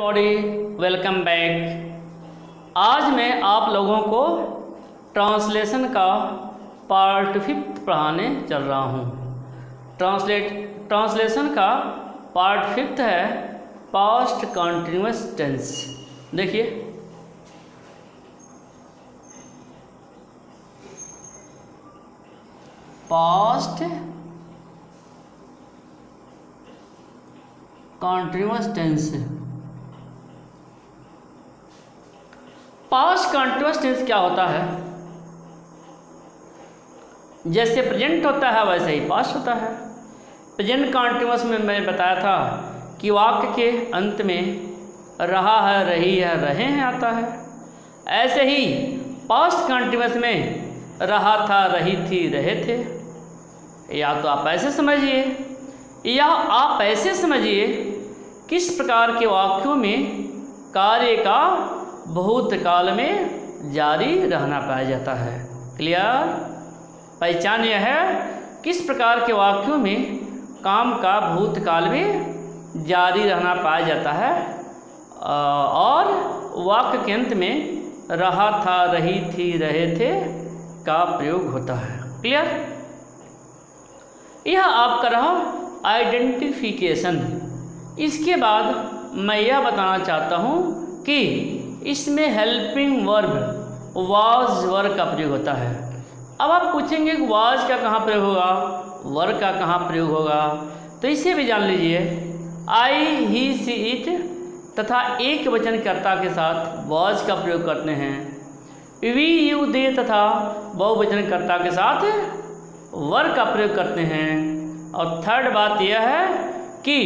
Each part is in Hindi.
Everybody, welcome back. आज मैं आप लोगों को ट्रांसलेशन का पार्ट 5 पढ़ाने चल रहा हूँ। ट्रांसलेशन का पार्ट 5 है पास्ट कंटिन्यूअस टेंस। देखिए, past continuous tense. Past continuous tense क्या होता है? जैसे प्रेजेंट होता है वैसे ही पास्ट होता है। प्रेजेंट कंटिन्यूअस में मैंने बताया था कि वाक्य के अंत में रहा है, रही है, रहे हैं आता है। ऐसे ही पास्ट कंटिन्यूअस में रहा था, रही थी, रहे थे। या तो आप ऐसे समझिए या आप ऐसे समझिए, किस प्रकार के वाक्यों में कार्य का भूतकाल में जारी रहना पाया जाता है। क्लियर? पहचान यह है, किस प्रकार के वाक्यों में काम का भूतकाल में जारी रहना पाया जाता है और वाक्य के अंत में रहा था, रही थी, रहे थे का प्रयोग होता है। क्लियर? यह आपका रहा आइडेंटिफिकेशन। इसके बाद मैं यह बताना चाहता हूँ कि इसमें हेल्पिंग वर्ब वाज वर्ब का प्रयोग होता है। अब आप पूछेंगे कि वाज का कहाँ प्रयोग होगा, वर्ब का कहाँ प्रयोग होगा, तो इसे भी जान लीजिए। आई, ही, सी, इट तथा एक वचनकर्ता के साथ वाज का प्रयोग करते हैं। वी, यू, दे तथा बहुवचनकर्ता के साथ वर्ब का प्रयोग करते हैं। और थर्ड बात यह है कि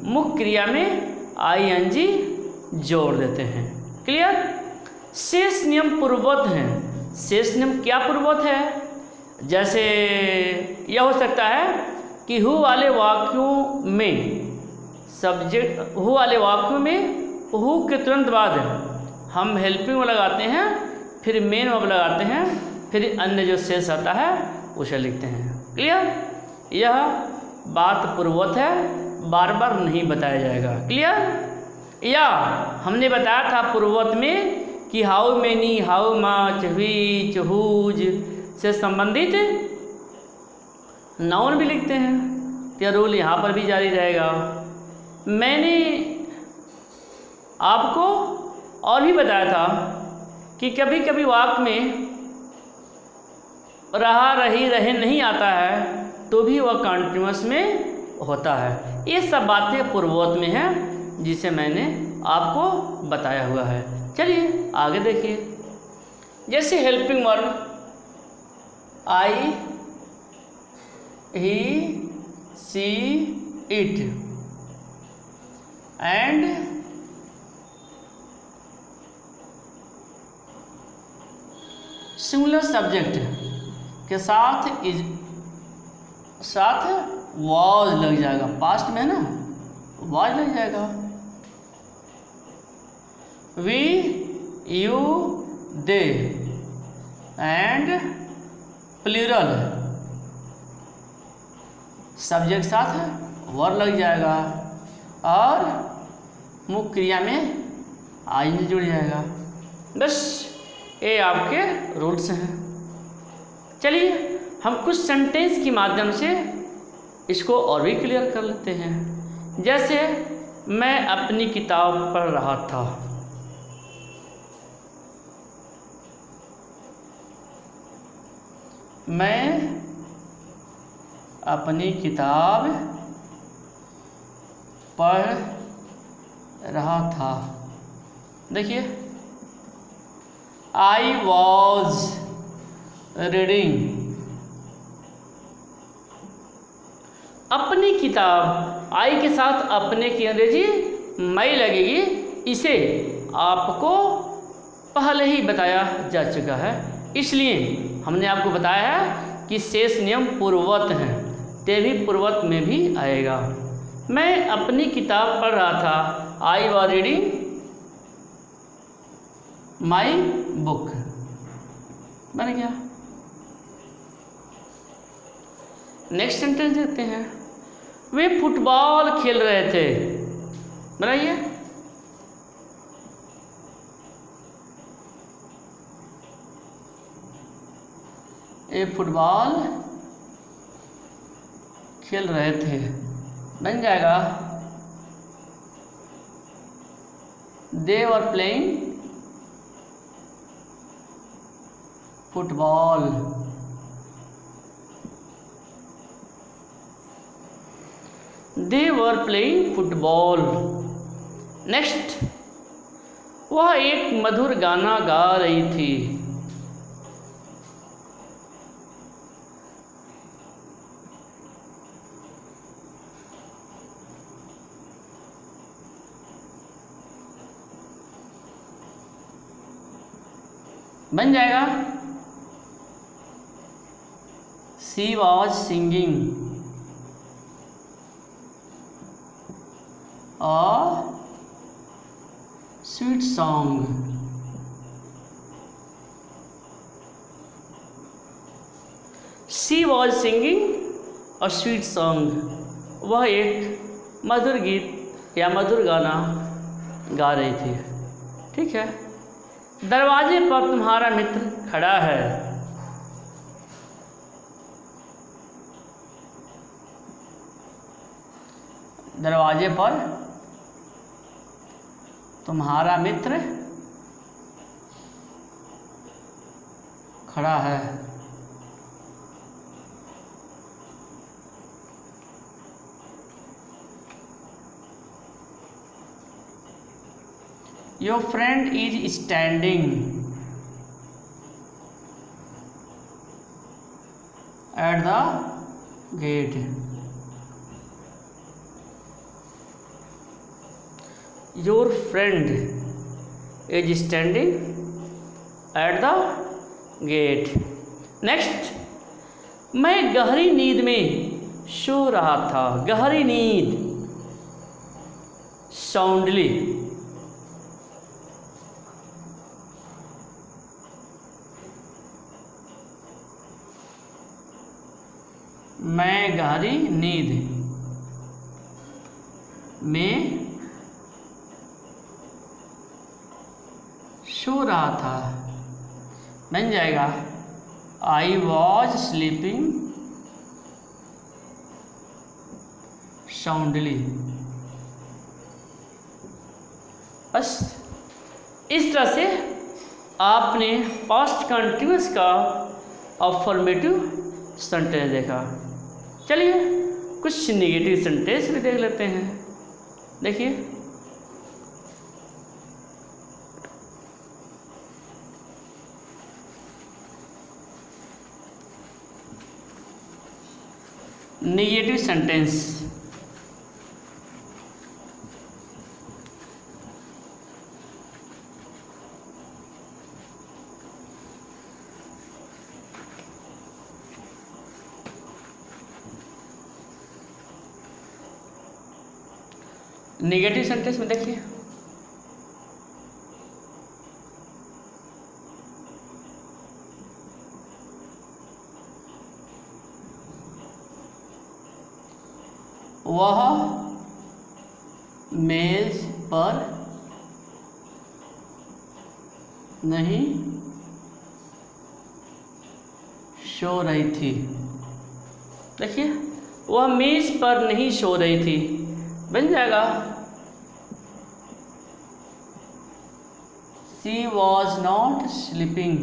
मुख्य क्रिया में आईएनजी जोड़ देते हैं। क्लियर? शेष नियम पूर्ववत हैं। शेष नियम क्या पूर्ववत है? जैसे यह हो सकता है कि हु वाले वाक्यों में सब्जेक्ट, हु वाले वाक्यों में हु के तुरंत बाद हम हेल्पिंग में लगाते हैं, फिर मेन वर्ब लगाते हैं, फिर अन्य जो शेष आता है उसे लिखते हैं। क्लियर? यह बात पूर्ववत है, बार बार नहीं बताया जाएगा। क्लियर? या हमने बताया था पूर्ववत में कि how many, how much, which, whose से संबंधित नाउन भी लिखते हैं। तो यह रूल यहाँ पर भी जारी रहेगा। मैंने आपको और भी बताया था कि कभी कभी वाक्य में रहा, रही, रहे नहीं आता है तो भी वह कंटिन्यूअस में होता है। ये सब बातें पूर्ववत में हैं जिसे मैंने आपको बताया हुआ है। चलिए आगे देखिए। जैसे helping verb I, he, she, it and singular subject के साथ वाज लग जाएगा। पास्ट में ना वाज लग जाएगा। We, you, they and plural subject साथ वर्ब लग जाएगा और मुख्य क्रिया में आईएनजी जुड़ जाएगा। बस ये आपके रूल्स हैं। चलिए हम कुछ सेंटेंस के माध्यम से इसको और भी क्लियर कर लेते हैं। जैसे मैं अपनी किताब पढ़ रहा था। मैं अपनी किताब पढ़ रहा था। देखिए, आई वॉज रीडिंग। अपनी किताब, आई के साथ अपने की अंग्रेजी मई लगेगी। इसे आपको पहले ही बताया जा चुका है, इसलिए हमने आपको बताया है कि शेष नियम पूर्ववत हैं, ते भी पूर्ववत में भी आएगा। मैं अपनी किताब पढ़ रहा था। I was reading my book. बन गया। नेक्स्ट सेंटेंस देखते हैं। वे फुटबॉल खेल रहे थे। बताइए, ए फुटबॉल खेल रहे थे, बन जाएगा they were playing football. They were playing football. Next, वह एक मधुर गाना गा रही थी। बन जाएगा she was singing a sweet song. She was singing a sweet song. वह एक मधुर गीत या मधुर गाना गा रही थी। ठीक है। दरवाजे पर तुम्हारा मित्र खड़ा है। दरवाजे पर तुम्हारा मित्र खड़ा है। Your friend is standing at the gate. Your friend is standing at the gate. Next, मैं गहरी नींद में सो रहा था। गहरी नींद, साउंडली। मैं गहरी नींद में सो रहा था। बन जाएगा आई वॉज स्लीपिंग साउंडली। बस इस तरह से आपने पास्ट कंटिन्यूअस का अफर्मेटिव सेंटेंस देखा। चलिए कुछ नेगेटिव सेंटेंस भी देख लेते हैं। देखिए, नेगेटिव सेंटेंस। नेगेटिव सेंटेंस में देखिए, वह मेज पर नहीं सो रही थी। देखिए, वह मेज पर नहीं सो रही थी। बन जाएगा She was not sleeping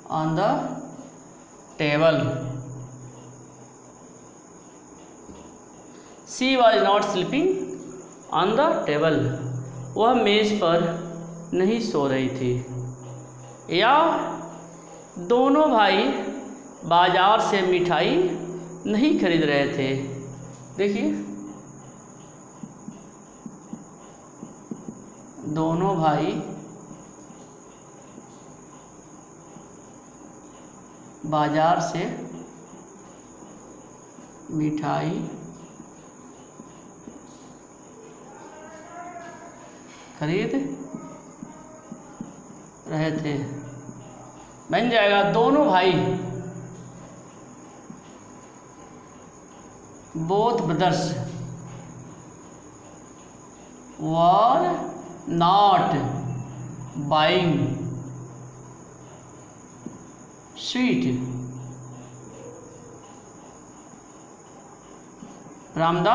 on the table. She was not sleeping on the table. वह मेज पर नहीं सो रही थी। या दोनों भाई बाजार से मिठाई नहीं खरीद रहे थे। देखिए, दोनों भाई बाजार से मिठाई खरीद रहे थे। बन जाएगा दोनों भाई, both brothers were not buying sweet from the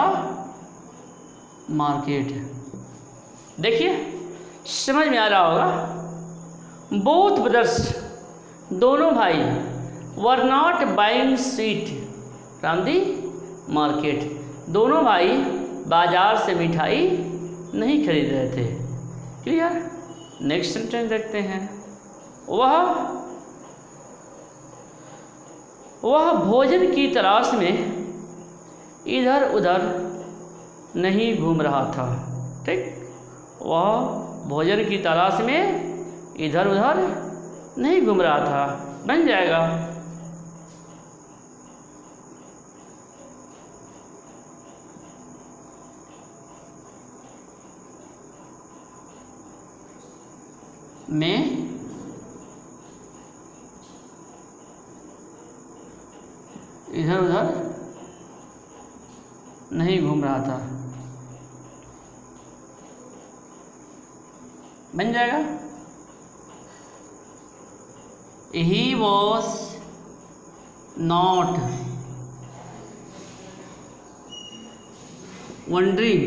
market. देखिए समझ में आ रहा होगा। बोथ ब्रदर्स, दोनों भाई, were not buying sweet from the market, दोनों भाई बाजार से मिठाई नहीं खरीद रहे थे। क्लियर। नेक्स्ट सेंटेंस देखते हैं। वह भोजन की तलाश में इधर उधर नहीं घूम रहा था। ठीक, वह भोजन की तलाश में इधर उधर नहीं घूम रहा था। बन जाएगा मैं इधर उधर नहीं घूम रहा था। बन जाएगा he was not wandering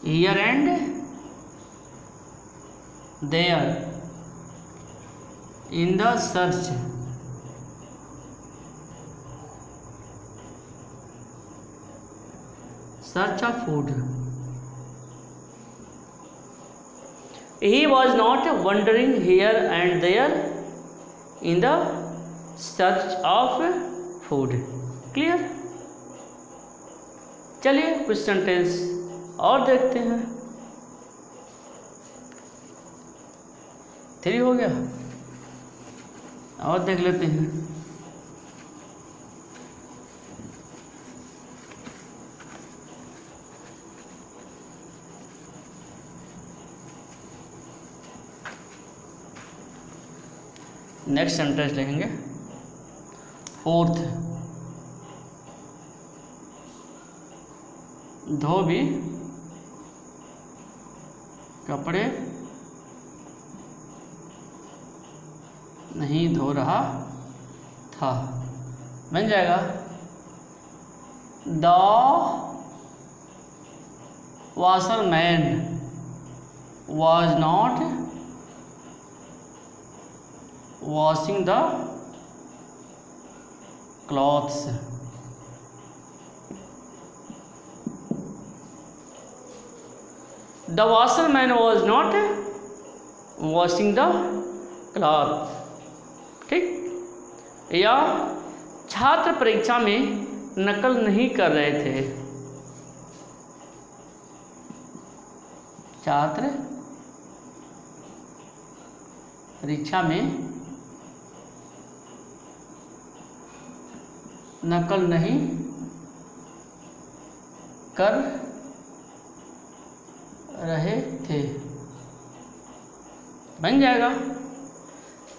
here and there in the search of food. He was not wandering here and there in the search of food. Clear? चलिए कुछ सेंटेंस और देखते हैं। 3 हो गया, और देख लेते हैं। नेक्स्ट सेंटेंस लिखेंगे 4th, धोबी कपड़े नहीं धो रहा था। बन जाएगा the washerman was not washing the clothes. The washerman was not washing the cloth. ठीक, या छात्र परीक्षा में नकल नहीं कर रहे थे। छात्र परीक्षा में नकल नहीं कर रहे थे। बन जाएगा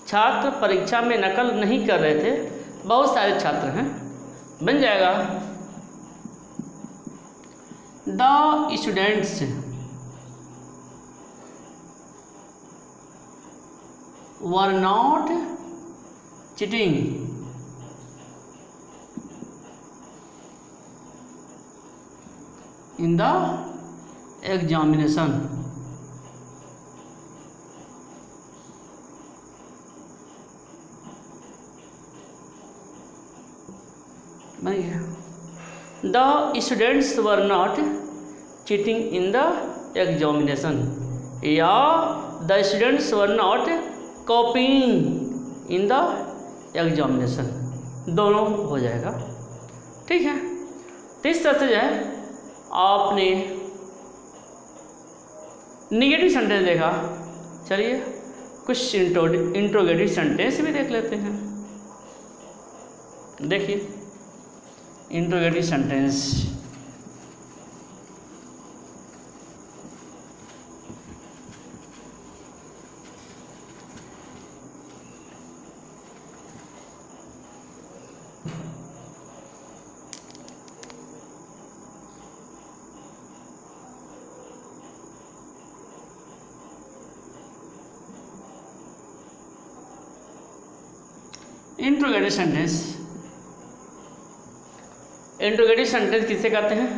छात्र परीक्षा में नकल नहीं कर रहे थे, बहुत सारे छात्र हैं। बन जाएगा the students were not cheating in the examination. The students were not cheating in the examination. या the students were not copying in the examination. दोनों हो जाएगा। ठीक है, तो इस तरह से जो है आपने निगेटिव सेंटेंस देखा। चलिए कुछ इंट्रोगेटिव सेंटेंस भी देख लेते हैं। देखिए interrogative sentence, interrogative sentence. Interrogative sentence किसे कहते हैं?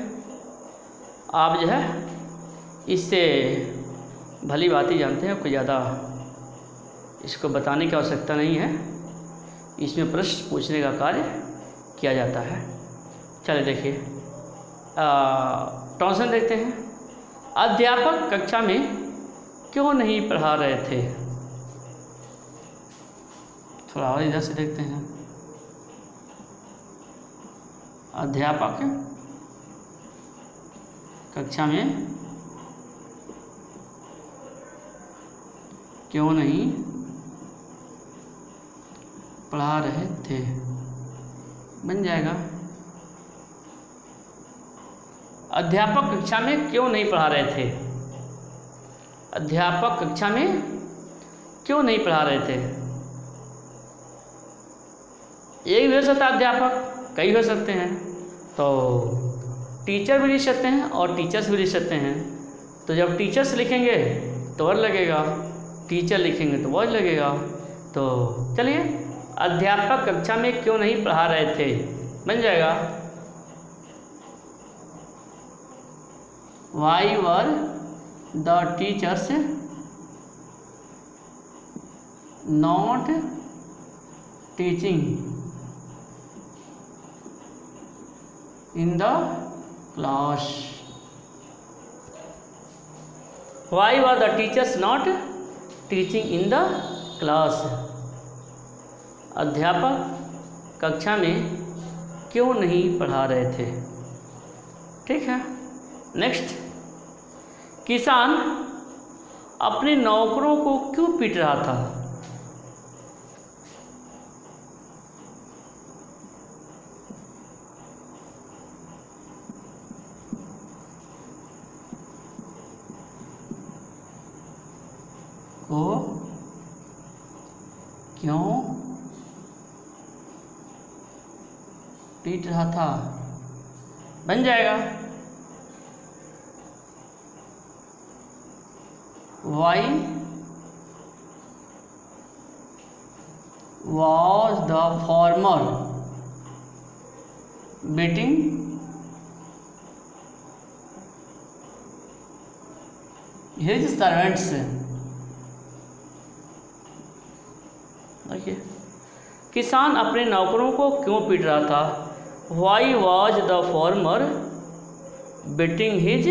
आप जो है इससे भली बात ही जानते हैं, कोई ज़्यादा इसको बताने की आवश्यकता नहीं है। इसमें प्रश्न पूछने का कार्य किया जाता है। चलिए देखिए, टॉन्सन देखते हैं। अध्यापक कक्षा में क्यों नहीं पढ़ा रहे थे? थोड़ा और इधर से देखते हैं। अध्यापक कक्षा में क्यों नहीं पढ़ा रहे थे? बन जाएगा, अध्यापक कक्षा में क्यों नहीं पढ़ा रहे थे। अध्यापक कक्षा में क्यों नहीं पढ़ा रहे थे? एक भी हो सकता है अध्यापक, कई हो सकते हैं। तो टीचर भी लिख सकते हैं और टीचर्स भी लिख सकते हैं। तो जब टीचर्स लिखेंगे तो वर्ड लगेगा, टीचर लिखेंगे तो वर्ड लगेगा। तो चलिए, अध्यापक कक्षा में क्यों नहीं पढ़ा रहे थे बन जाएगा, Y were the teachers not teaching in the class. Y were the teachers not teaching in the class. अध्यापक कक्षा में क्यों नहीं पढ़ा रहे थे। ठीक है, नेक्स्ट, किसान अपने नौकरों को क्यों पीट रहा था? को क्यों पीट रहा था बन जाएगा, Why was the farmer beating his servants? देखिए, किसान अपने नौकरों को क्यों पीट रहा था? Why was the farmer beating his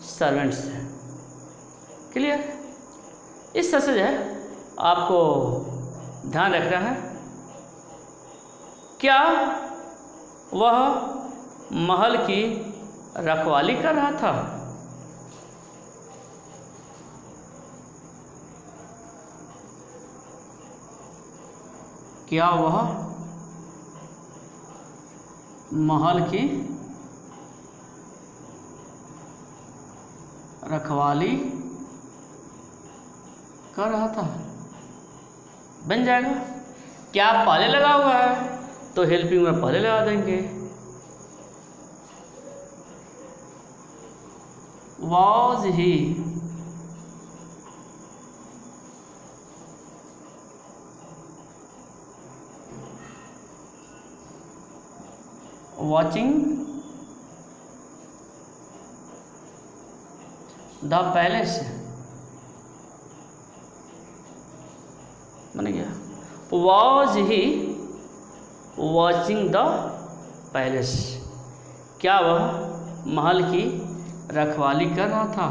servants? Clear? इस तरह से जो है आपको ध्यान रखना है, क्या वह महल की रखवाली कर रहा था? क्या वह महल की रखवाली कर रहा था बन जाएगा। क्या पहले लगा हुआ है तो हेल्पिंग में पहले लगा देंगे, was he watching the palace? बन गया, was he watching the palace? क्या वह महल की रखवाली कर रहा था?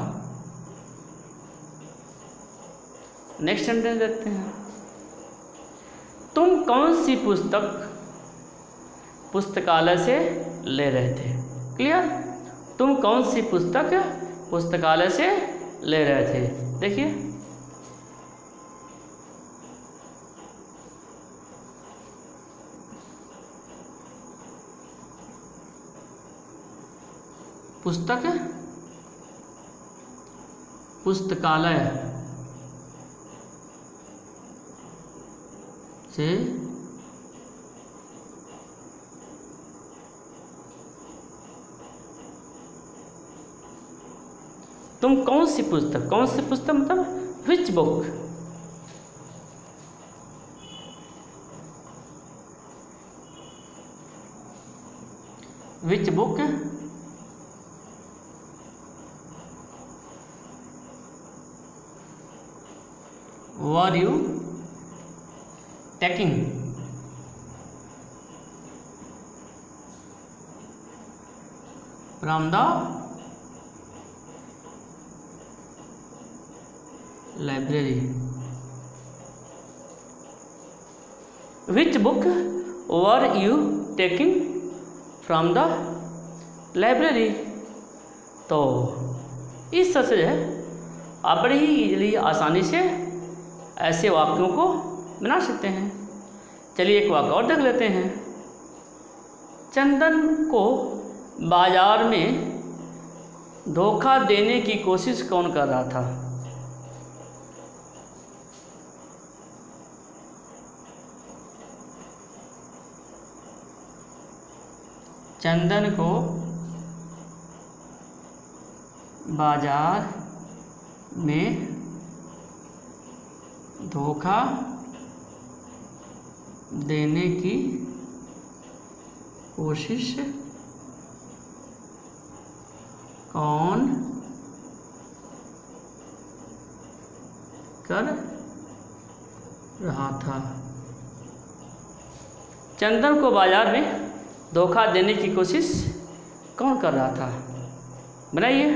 नेक्स्ट सेंटेंस देखते हैं। तुम कौन सी पुस्तक पुस्तकालय से ले रहे थे? क्लियर? तुम कौन सी पुस्तक पुस्तकालय से ले रहे थे? देखिए, पुस्तक पुस्तकालय से तुम कौन सी पुस्तक मतलब which book? Which book were you taking from the library. Which book were you taking from the library. तो इस तरह से जो है आप बड़े ही इजीली आसानी से ऐसे वाक्यों को बना सकते हैं। चलिए एक वाक्य और देख लेते हैं। चंदन को बाजार में धोखा देने की कोशिश कौन कर रहा था? चंदन को बाजार में धोखा देने की कोशिश कौन कर रहा था? चंदन को बाजार में धोखा देने की कोशिश कौन कर रहा था? बनाइए।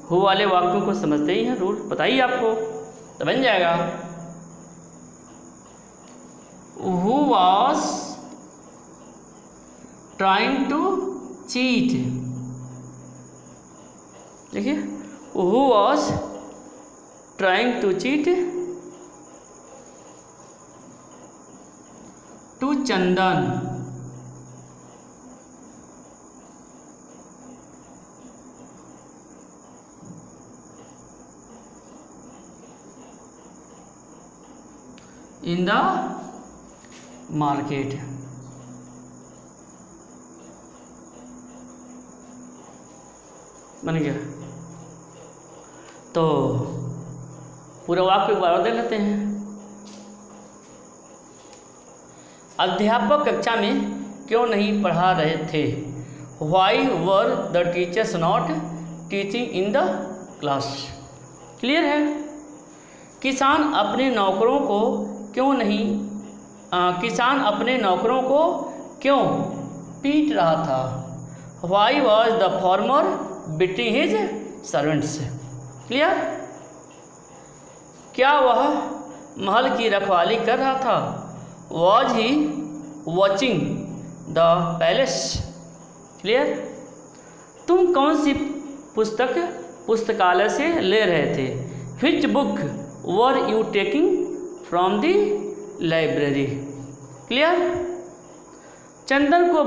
हु वाले वाक्यों को समझते ही हैं, रूल बताइए आपको तो बन जाएगा। Who was trying to cheat. देखिए, who was trying to cheat to Chandan. In the market. बन गया। तो पूरा वाक्य एक बार और देख लेते हैं। अध्यापक कक्षा में क्यों नहीं पढ़ा रहे थे? Why were the teachers not teaching in the class. Clear है। किसान अपने नौकरों को क्यों पीट रहा था? Why was the farmer beating his servants. Clear. क्या वह महल की रखवाली कर रहा था? Was he watching the palace. Clear. तुम कौन सी पुस्तक पुस्तकालय से ले रहे थे? Which book were you taking from the library. Clear. Chandan को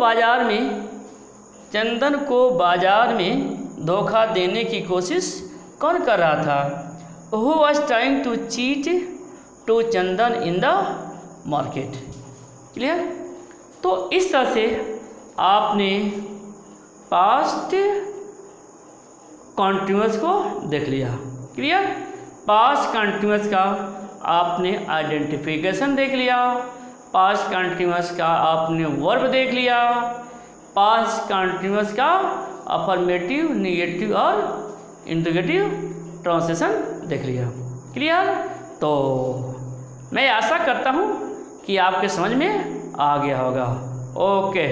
बाजार में धोखा देने की कोशिश कौन कर रहा था? Who was trying to cheat to Chandan in the market. Clear. तो इस तरह से आपने पास्ट कॉन्टिन्यूअस को देख लिया। क्लियर। पास्ट कॉन्टिन्यूअस का आपने आइडेंटिफिकेशन देख लिया, पास्ट कॉन्टिन्यूअस का आपने वर्ब देख लिया, पास्ट कॉन्टिन्यूअस का अफर्मेटिव, नेगेटिव और इंट्रोगेटिव ट्रांसलेशन देख लिया। क्लियर। तो मैं आशा करता हूँ कि आपके समझ में आ गया होगा। ओके।